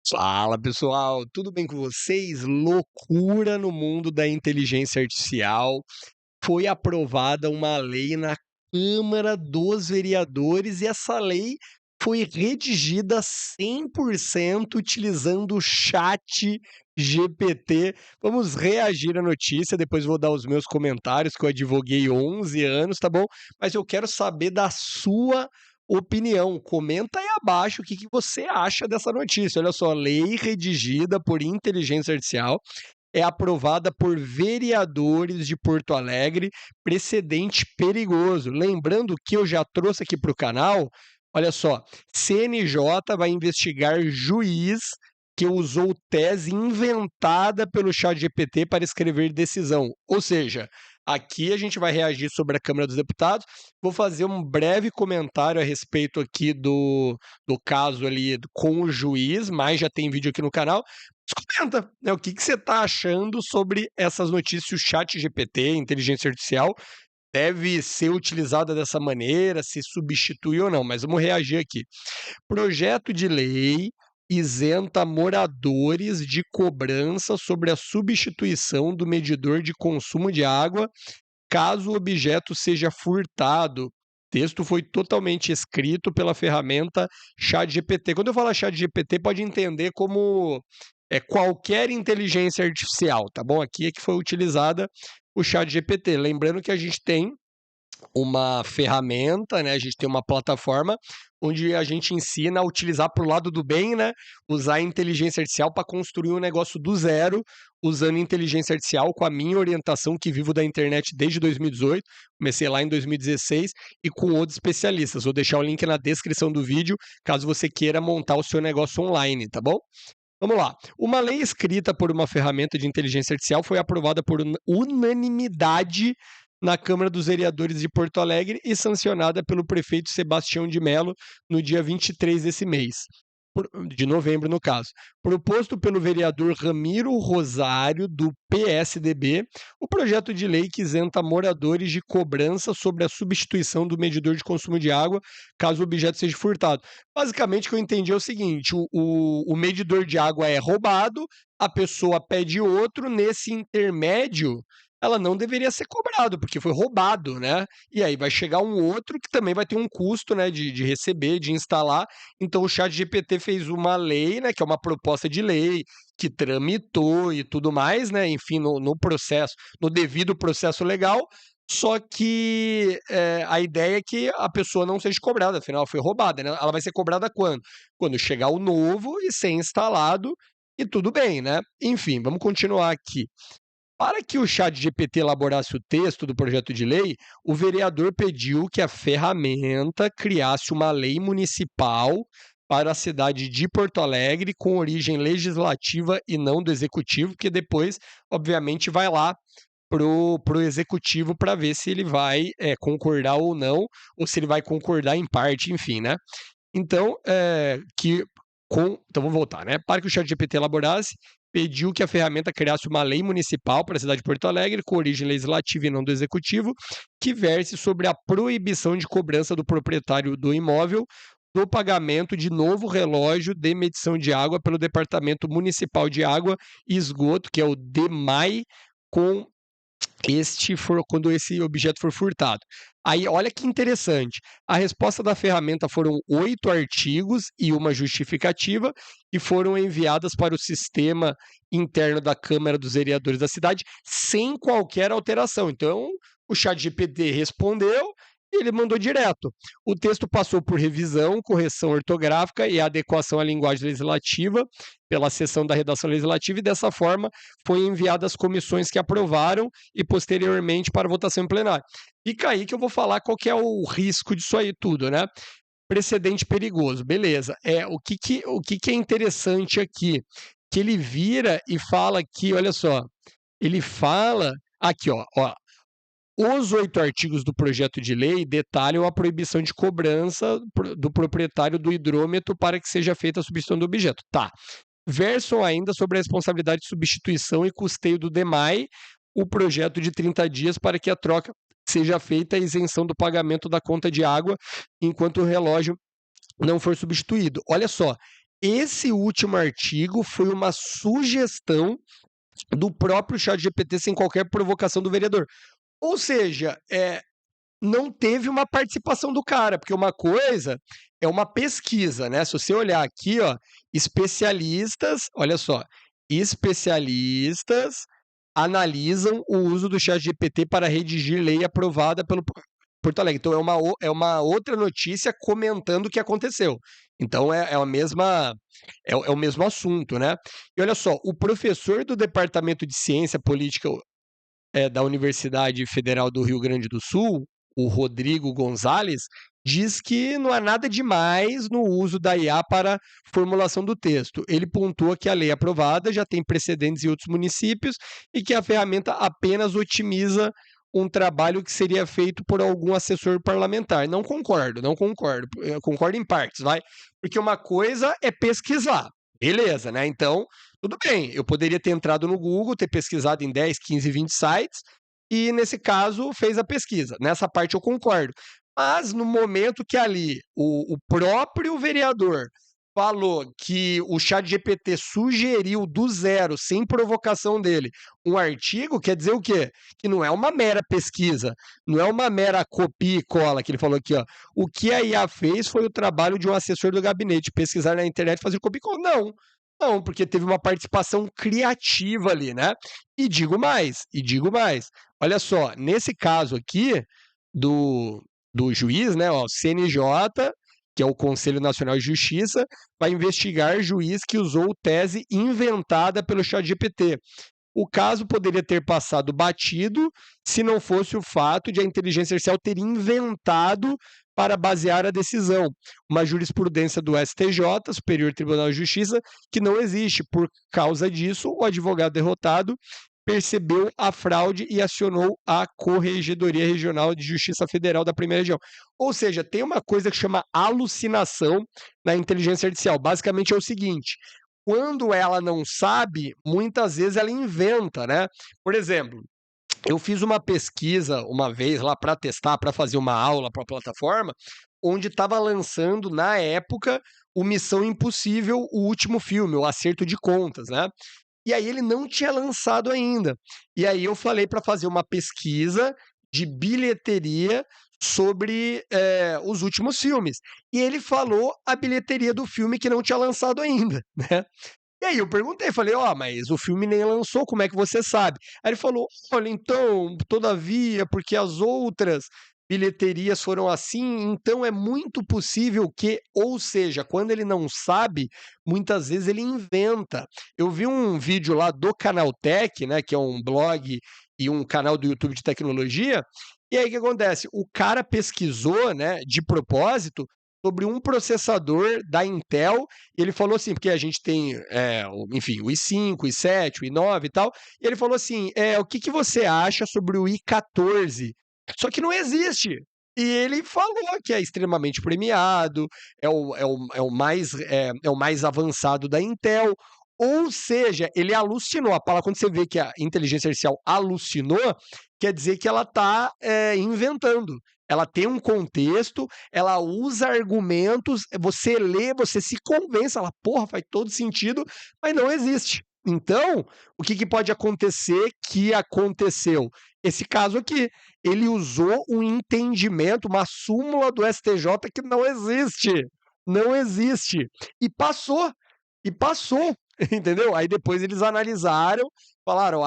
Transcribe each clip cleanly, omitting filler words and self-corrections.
Fala pessoal, tudo bem com vocês? Loucura no mundo da inteligência artificial. Foi aprovada uma lei na Câmara dos Vereadores e essa lei foi redigida 100% utilizando o chat GPT. Vamos reagir à notícia, depois vou dar os meus comentários, que eu advoguei 11 anos, tá bom? Mas eu quero saber da sua opinião. Comenta aí abaixo o que você acha dessa notícia. Olha só, lei redigida por inteligência artificial é aprovada por vereadores de Porto Alegre, precedente perigoso. Lembrando que eu já trouxe aqui para o canal, olha só, CNJ vai investigar juiz que usou tese inventada pelo ChatGPT para escrever decisão. Ou seja, aqui a gente vai reagir sobre a Câmara dos Deputados. Vou fazer um breve comentário a respeito aqui do caso ali com o juiz, mas já tem vídeo aqui no canal. Comenta, né, o que você está achando sobre essas notícias, o chat GPT, inteligência artificial, deve ser utilizada dessa maneira, se substitui ou não, mas vamos reagir aqui. Projeto de lei isenta moradores de cobrança sobre a substituição do medidor de consumo de água caso o objeto seja furtado. O texto foi totalmente escrito pela ferramenta ChatGPT. Quando eu falo ChatGPT, pode entender como qualquer inteligência artificial, tá bom? Aqui é que foi utilizada o ChatGPT. Lembrando que a gente tem uma ferramenta, né? A gente tem uma plataforma onde a gente ensina a utilizar para o lado do bem, né? Usar a inteligência artificial para construir um negócio do zero, usando inteligência artificial com a minha orientação, que vivo da internet desde 2018, comecei lá em 2016, e com outros especialistas. Vou deixar o link na descrição do vídeo, caso você queira montar o seu negócio online, tá bom? Vamos lá. Uma lei escrita por uma ferramenta de inteligência artificial foi aprovada por unanimidade na Câmara dos Vereadores de Porto Alegre e sancionada pelo prefeito Sebastião de Mello no dia 23 desse mês, de novembro no caso. Proposto pelo vereador Ramiro Rosário, do PSDB, o projeto de lei que isenta moradores de cobrança sobre a substituição do medidor de consumo de água caso o objeto seja furtado. Basicamente, o que eu entendi é o seguinte, o medidor de água é roubado, a pessoa pede outro, nesse intermédio ela não deveria ser cobrado, porque foi roubado, né? E aí vai chegar um outro que também vai ter um custo, né, de receber, de instalar. Então o ChatGPT fez uma lei, né, que é uma proposta de lei, que tramitou e tudo mais, né? Enfim, no processo, no devido processo legal. Só que a ideia é que a pessoa não seja cobrada, afinal ela foi roubada, né? Ela vai ser cobrada quando? Quando chegar o novo e ser instalado e tudo bem, né? Enfim, vamos continuar aqui. Para que o ChatGPT elaborasse o texto do projeto de lei, o vereador pediu que a ferramenta criasse uma lei municipal para a cidade de Porto Alegre com origem legislativa e não do executivo, que depois, obviamente, vai lá pro executivo para ver se ele vai concordar ou não, ou se ele vai concordar em parte, enfim, né? Então, então vamos voltar, né? Para que o ChatGPT elaborasse, pediu que a ferramenta criasse uma lei municipal para a cidade de Porto Alegre, com origem legislativa e não do executivo, que verse sobre a proibição de cobrança do proprietário do imóvel do pagamento de novo relógio de medição de água pelo Departamento Municipal de Água e Esgoto, que é o DEMAI, com quando esse objeto for furtado. Aí, olha que interessante. A resposta da ferramenta foram 8 artigos e uma justificativa e foram enviadas para o sistema interno da Câmara dos Vereadores da cidade sem qualquer alteração. Então, o ChatGPT respondeu e ele mandou direto. O texto passou por revisão, correção ortográfica e adequação à linguagem legislativa pela seção da redação legislativa e, dessa forma, foi enviado às comissões que aprovaram e, posteriormente, para votação em plenário. Fica aí que eu vou falar qual que é o risco disso aí tudo, né? Precedente perigoso, beleza. O que é interessante aqui? Que ele vira e fala aqui, olha só, ele fala aqui, ó, os 8 artigos do projeto de lei detalham a proibição de cobrança do proprietário do hidrômetro para que seja feita a substituição do objeto. Tá. Versam ainda sobre a responsabilidade de substituição e custeio do DEMAI, o projeto de 30 dias para que a troca seja feita a isenção do pagamento da conta de água enquanto o relógio não for substituído. Olha só, Esse último artigo foi uma sugestão do próprio ChatGPT sem qualquer provocação do vereador. Ou seja, não teve uma participação do cara, porque uma coisa é uma pesquisa, né? Se você olhar aqui, ó, especialistas, olha só, especialistas analisam o uso do ChatGPT para redigir lei aprovada pelo Porto Alegre. Então é uma outra notícia comentando o que aconteceu. Então é a mesma é o mesmo assunto, né? E olha só, o professor do Departamento de Ciência Política da Universidade Federal do Rio Grande do Sul, o Rodrigo Gonzalez, diz que não há nada demais no uso da IA para formulação do texto. Ele pontua que a lei aprovada já tem precedentes em outros municípios e que a ferramenta apenas otimiza um trabalho que seria feito por algum assessor parlamentar. Não concordo, não concordo. Eu concordo em partes, vai. Porque uma coisa é pesquisar. Beleza, né? Então, tudo bem, eu poderia ter entrado no Google, ter pesquisado em 10, 15, 20 sites, e nesse caso fez a pesquisa. Nessa parte eu concordo. Mas no momento que ali o próprio vereador falou que o ChatGPT sugeriu do zero, sem provocação dele, um artigo, quer dizer o quê? Que não é uma mera pesquisa, não é uma mera copia e cola, que ele falou aqui, ó. O que a IA fez foi o trabalho de um assessor do gabinete, pesquisar na internet e fazer copia e cola. Não, não, porque teve uma participação criativa ali, né? E digo mais. Olha só, nesse caso aqui do, do juiz, né, ó, CNJ, que é o Conselho Nacional de Justiça, vai investigar juiz que usou tese inventada pelo ChatGPT. O caso poderia ter passado batido se não fosse o fato de a inteligência artificial ter inventado para basear a decisão. Uma jurisprudência do STJ, Superior Tribunal de Justiça, que não existe. Por causa disso, o advogado derrotado percebeu a fraude e acionou a Corregedoria Regional de Justiça Federal da Primeira Região. Ou seja, tem uma coisa que chama alucinação na inteligência artificial. Basicamente é o seguinte: quando ela não sabe, muitas vezes ela inventa, né? Por exemplo, eu fiz uma pesquisa uma vez lá para testar, para fazer uma aula para a plataforma, onde estava lançando na época o Missão Impossível, o último filme, o Acerto de Contas, né? E aí ele não tinha lançado ainda. E aí eu falei para fazer uma pesquisa de bilheteria sobre os últimos filmes. E ele falou a bilheteria do filme que não tinha lançado ainda, né? E aí eu perguntei, falei, ó, mas o filme nem lançou, como é que você sabe? Aí ele falou, olha, então, todavia, porque as outras bilheterias foram assim, então é muito possível que, ou seja, quando ele não sabe, muitas vezes ele inventa. Eu vi um vídeo lá do Canaltech, né, que é um blog e um canal do YouTube de tecnologia, e aí o que acontece? O cara pesquisou, né, de propósito, sobre um processador da Intel, e ele falou assim, porque a gente tem, enfim, o i5, o i7, o i9 e tal, e ele falou assim, o que, que você acha sobre o i14? Só que não existe. E ele falou que é extremamente premiado, é o mais avançado da Intel, ou seja, ele alucinou. A palavra, quando você vê que a inteligência artificial alucinou, quer dizer que ela está inventando. Ela tem um contexto, ela usa argumentos, você lê, você se convence, ela, porra, faz todo sentido, mas não existe. Então, o que, que pode acontecer que aconteceu? Esse caso aqui, ele usou um entendimento, uma súmula do STJ que não existe. Não existe. E passou. E passou. Entendeu? Aí depois eles analisaram, falaram,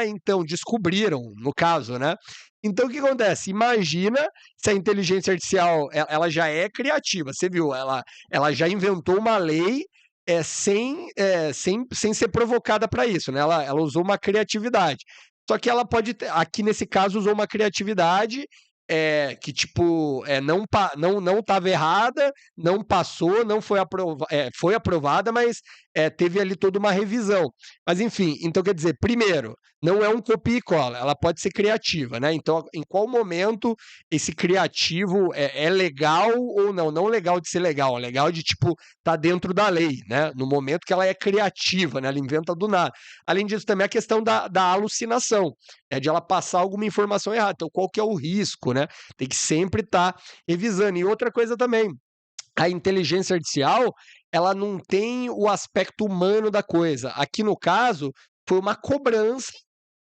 então, descobriram, no caso, né? Então, o que acontece? Imagina se a inteligência artificial, ela já é criativa, você viu, ela já inventou uma lei sem ser provocada para isso, né? Ela usou uma criatividade. Só que ela pode, aqui nesse caso, usou uma criatividade que, tipo, não estava errada, não passou, não foi, foi aprovada, mas teve ali toda uma revisão. Mas, enfim, então quer dizer, primeiro, não é um copia e cola, ela pode ser criativa, né? Então, em qual momento esse criativo é legal ou não? Não legal de ser legal, é legal de, tipo, tá dentro da lei, né? No momento que ela é criativa, né? Ela inventa do nada. Além disso, também a questão da alucinação, de ela passar alguma informação errada. Então, qual que é o risco, né? Tem que sempre estar revisando. E outra coisa também, a inteligência artificial, ela não tem o aspecto humano da coisa. Aqui no caso, foi uma cobrança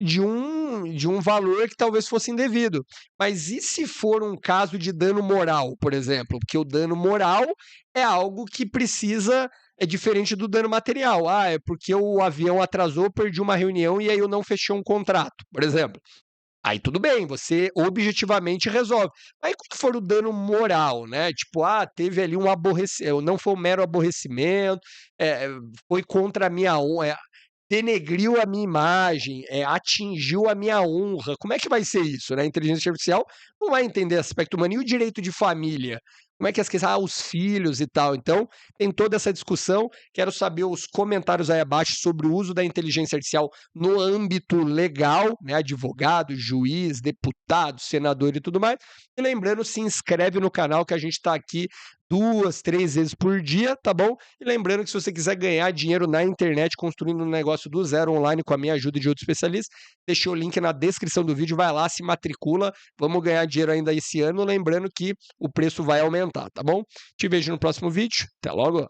de um valor que talvez fosse indevido. Mas e se for um caso de dano moral, por exemplo? Porque o dano moral é algo que precisa é diferente do dano material. Ah, é porque o avião atrasou, perdi uma reunião e aí eu não fechei um contrato, por exemplo. Aí tudo bem, você objetivamente resolve. Aí quando for o dano moral, né, tipo, teve ali um aborrecimento, não foi um mero aborrecimento, foi contra a minha denegriu a minha imagem, atingiu a minha honra. Como é que vai ser isso, né? A inteligência artificial não vai entender aspecto humano. E o direito de família? Como é que as questões, os filhos e tal. Então, tem toda essa discussão. Quero saber os comentários aí abaixo sobre o uso da inteligência artificial no âmbito legal, né? Advogado, juiz, deputado, senador e tudo mais. E lembrando, se inscreve no canal que a gente está aqui 2, 3 vezes por dia, tá bom? E lembrando que se você quiser ganhar dinheiro na internet construindo um negócio do zero online com a minha ajuda e de outros especialistas, deixei o link na descrição do vídeo, vai lá, se matricula, vamos ganhar dinheiro ainda esse ano, lembrando que o preço vai aumentar, tá bom? Te vejo no próximo vídeo, até logo!